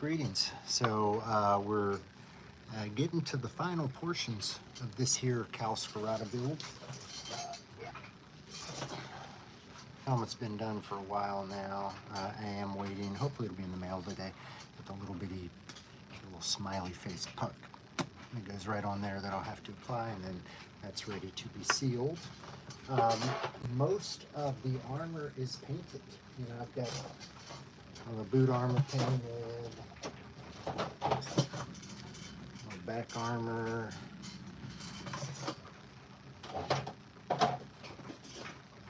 Greetings. So we're getting to the final portions of this here Skirata build. Yeah. Helmet's been done for a while now. I am waiting. Hopefully it'll be in the mail today with a little smiley face puck. It goes right on there that I'll have to apply, and then that's ready to be sealed. Most of the armor is painted. You know, I've got the boot armor painted. Back armor,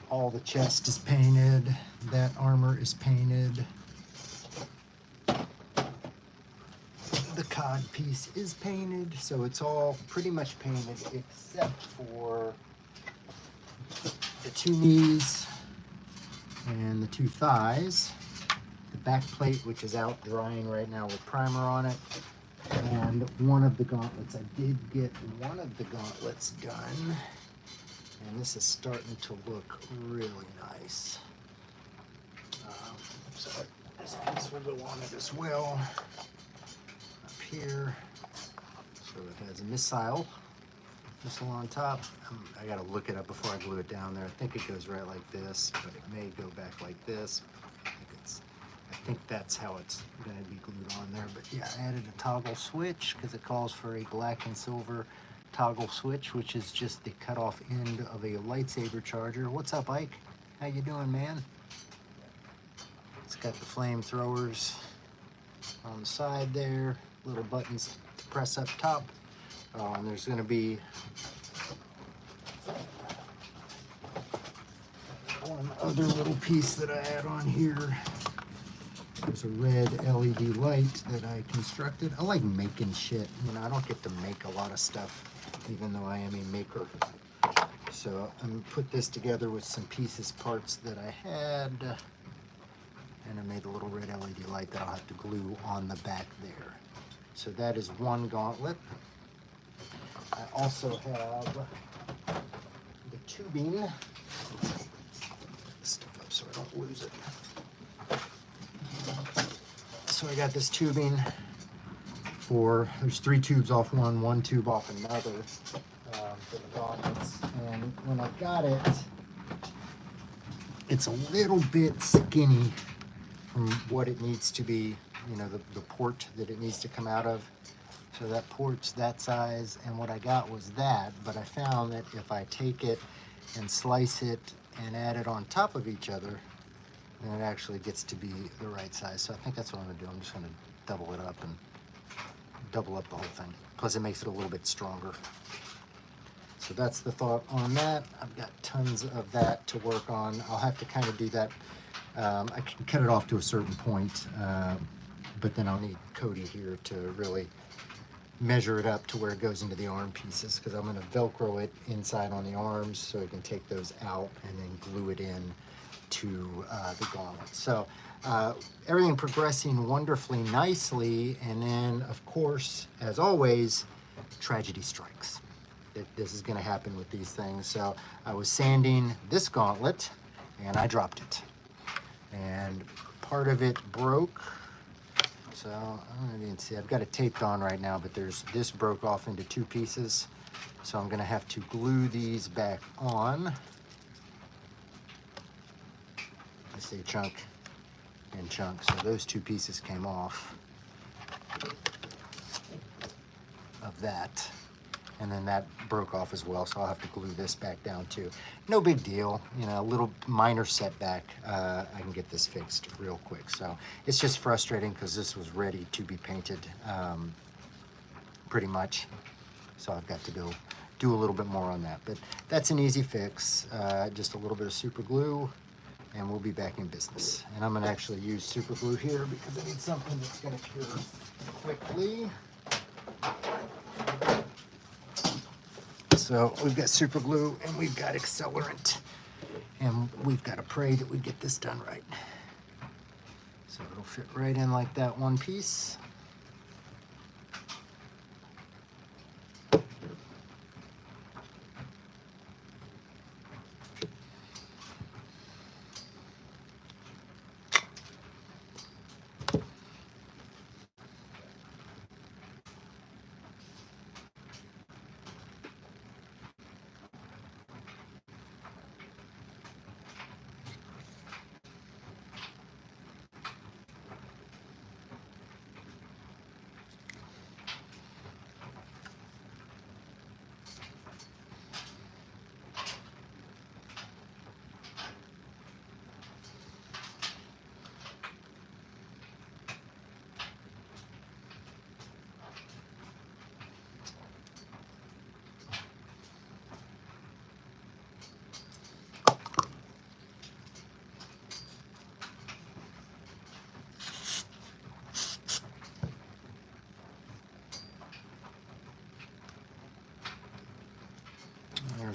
all the chest is painted, that armor is painted, the cod piece is painted, so it's all pretty much painted except for the two knees and the two thighs, the back plate, which is out drying right now with primer on it, and one of the gauntlets. I did get one of the gauntlets done, and this is starting to look really nice. So this piece will go on it as well, up here. So it has a missile on top. I gotta look it up before I glue it down there. I think it goes right like this, but it may go back like this. I think that's how it's going to be glued on there. But yeah, I added a toggle switch because it calls for a black and silver toggle switch, which is just the cutoff end of a lightsaber charger. What's up, Ike? How you doing, man? It's got the flamethrowers on the side there, little buttons to press up top. And there's going to be one other little piece that I add on here. There's a red LED light that I constructed. I like making shit. You know, I don't get to make a lot of stuff, even though I am a maker. So I'm gonna put this together with some parts that I had. And I made a little red LED light that I'll have to glue on the back there. So that is one gauntlet. I also have the tubing. Put this stuff up so I don't lose it. So I got this tubing there's 3 tubes off one tube off another for the gauntlets. And when I got it, it's a little bit skinny from what it needs to be, you know, the port that it needs to come out of. So that port's that size, and what I got was that, but I found that if I take it and slice it and add it on top of each other, and it actually gets to be the right size. So I think that's what I'm gonna do. I'm just gonna double it up and double up the whole thing. Plus it makes it a little bit stronger. So that's the thought on that. I've got tons of that to work on. I'll have to kind of do that. I can cut it off to a certain point, but then I'll need Cody here to really measure it up to where it goes into the arm pieces, because I'm gonna Velcro it inside on the arms so I can take those out and then glue it in to the gauntlet. So everything progressing wonderfully nicely, and then of course, as always, tragedy strikes. This is going to happen with these things. So I was sanding this gauntlet and I dropped it, and part of it broke. So I don't even see, I've got it taped on right now, but this broke off into 2 pieces, so I'm going to have to glue these back on. I say chunk and chunk, so those 2 pieces came off of that, and then that broke off as well, so I'll have to glue this back down too. No big deal, you know, a little minor setback. I can get this fixed real quick. So it's just frustrating because this was ready to be painted pretty much, so I've got to go do a little bit more on that, but that's an easy fix. Just a little bit of super glue, and we'll be back in business. And I'm gonna actually use super glue here because I need something that's gonna cure quickly. So we've got super glue and we've got accelerant, and we've got to pray that we get this done right. So it'll fit right in like that one piece.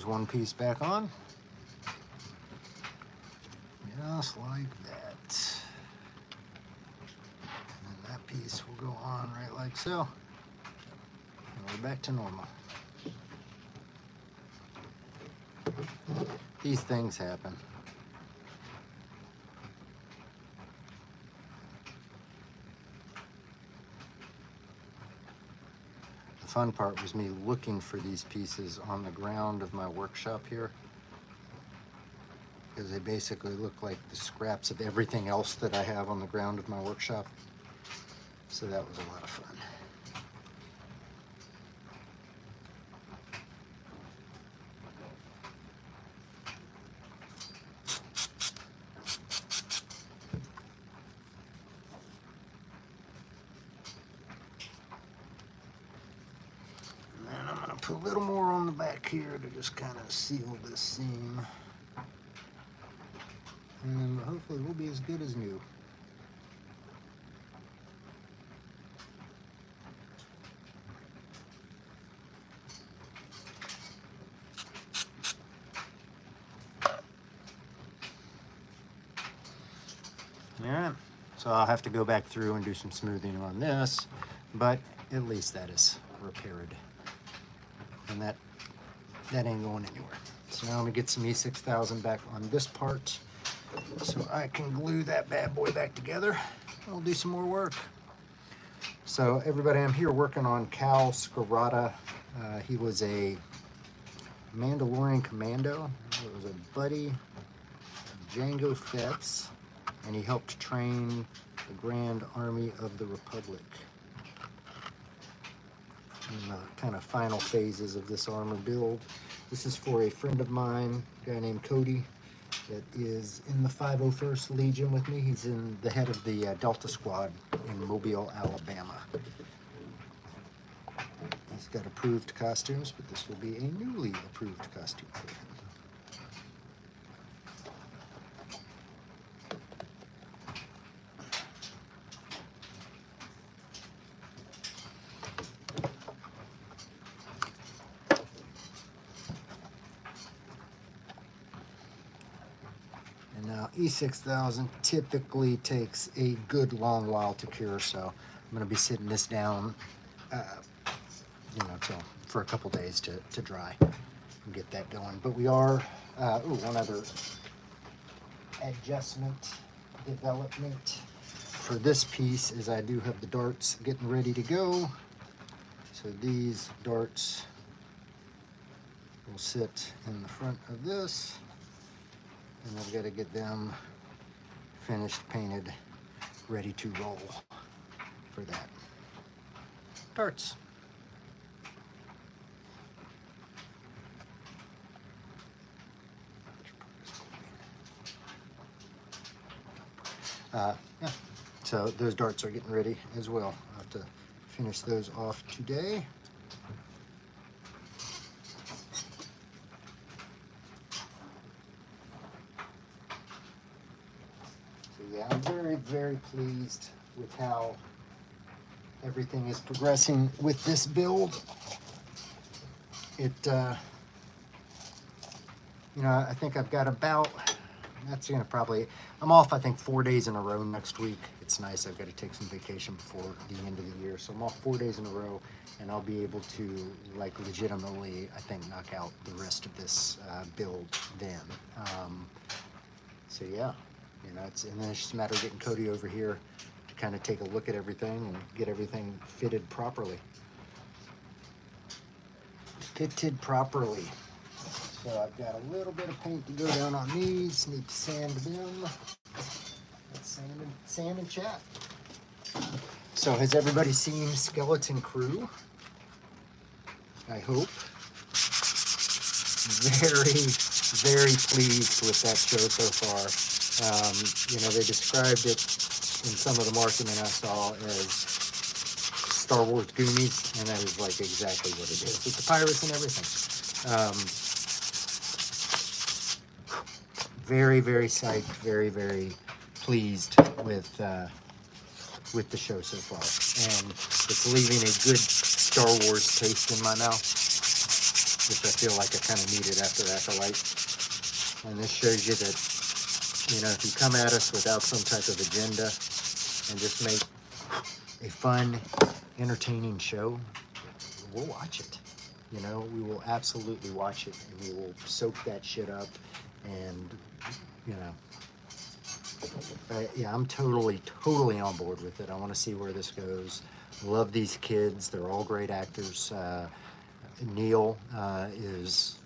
one piece back on. Just like that. And that piece will go on right like so. And we're back to normal. These things happen. The fun part was me looking for these pieces on the ground of my workshop here, because they basically look like the scraps of everything else that I have on the ground of my workshop. So that was a lot of fun. And then I'm going to put a little more on the back here to just kind of seal this seam. And then hopefully we'll be as good as new. Alright, so I'll have to go back through and do some smoothing on this, but at least that is repaired. And that ain't going anywhere. So now I'm gonna get some E6000 back on this part so I can glue that bad boy back together. I'll do some more work. So everybody, I'm here working on Cal Skirata. He was a Mandalorian commando. It was a buddy of Jango Fett's, and he helped train the Grand Army of the Republic in the kind of final phases of this armor build. This is for a friend of mine, a guy named Cody, that is in the 501st Legion with me. He's in the head of the Delta Squad in Mobile, Alabama. He's got approved costumes, but this will be a newly approved costume for him. Now, E6000 typically takes a good long while to cure, so I'm going to be sitting this down, for a couple days to dry and get that going. But we are, one other adjustment development for this piece is I do have the darts getting ready to go. So these darts will sit in the front of this. And I've got to get them finished, painted, ready to roll for that. Darts. Yeah, so those darts are getting ready as well. I'll have to finish those off today. Yeah, I'm very, very pleased with how everything is progressing with this build. I think I've got about, I'm off, I think, 4 days in a row next week. It's nice, I've got to take some vacation before the end of the year. So I'm off 4 days in a row, and I'll be able to, legitimately, I think, knock out the rest of this build then. So yeah. And then it's just a matter of getting Cody over here to kind of take a look at everything and get everything fitted properly. Fitted properly. So I've got a little bit of paint to go down on these. Need to sand them. Let's sand and chat. So has everybody seen Skeleton Crew? I hope. Very, very pleased with that show so far. They described it in some of the marketing I saw as Star Wars Goonies, and that is exactly what it is. With the pirates and everything. Very, very psyched, very, very pleased with the show so far. And it's leaving a good Star Wars taste in my mouth. which I feel like I kind of needed after Acolyte. And this shows you that, you know, if you come at us without some type of agenda and just make a fun, entertaining show, we'll watch it. You know, we will absolutely watch it, and we will soak that shit up. And, you know, yeah, I'm totally on board with it. I want to see where this goes. Love these kids. They're all great actors. Neil is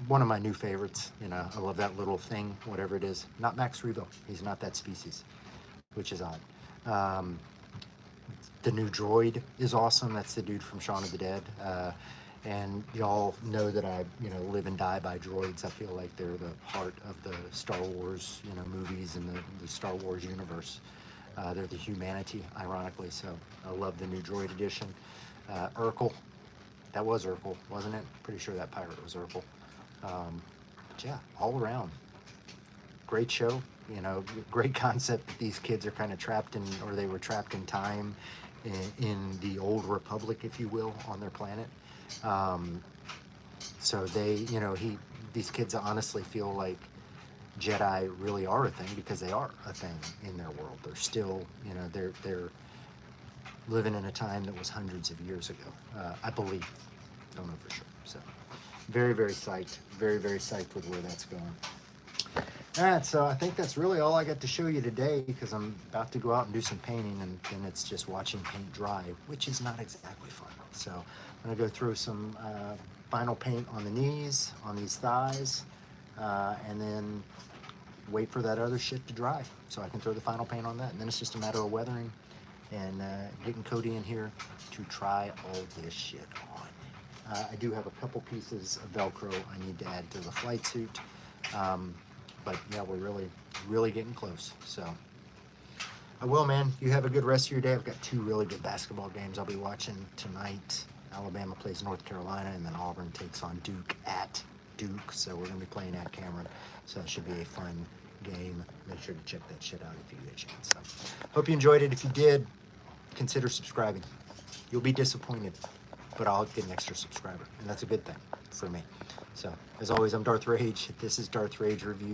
one of my new favorites. You know, I love that little thing, whatever it is. Not Max Rebo. He's not that species, which is odd. The new droid is awesome. That's the dude from Shaun of the Dead. And y'all know that I, you know, live and die by droids. I feel like they're the heart of the Star Wars, you know, movies and the Star Wars universe. They're the humanity, ironically. So I love the new droid edition. Urkel, that was Urkel, wasn't it? Pretty sure that pirate was Urkel. But yeah, all around, great show. You know, great concept that these kids are kind of trapped in, or they were trapped in time in the old Republic, if you will, on their planet. So they, you know, these kids honestly feel like Jedi really are a thing, because they are a thing in their world. They're still, you know, they're living in a time that was hundreds of years ago. I believe, don't know for sure. So very psyched, very psyched with where that's going. All right, so I think that's really all I got to show you today, because I'm about to go out and do some painting, and then it's just watching paint dry, which is not exactly fun. So I'm gonna go throw some final paint on the knees, on these thighs, and then wait for that other shit to dry so I can throw the final paint on that. And then it's just a matter of weathering and getting Cody in here to try all this shit on. I do have a couple pieces of Velcro I need to add to the flight suit. But yeah, we're really getting close. So I will, man. You have a good rest of your day. I've got 2 really good basketball games I'll be watching tonight. Alabama plays North Carolina, and then Auburn takes on Duke at Duke. So we're going to be playing at Cameron. So it should be a fun game. Make sure to check that shit out if you get a chance. So hope you enjoyed it. If you did, consider subscribing. You'll be disappointed, but I'll get an extra subscriber, and that's a good thing for me. So as always, I'm Darth Rage. This is Darth Rage Reviews.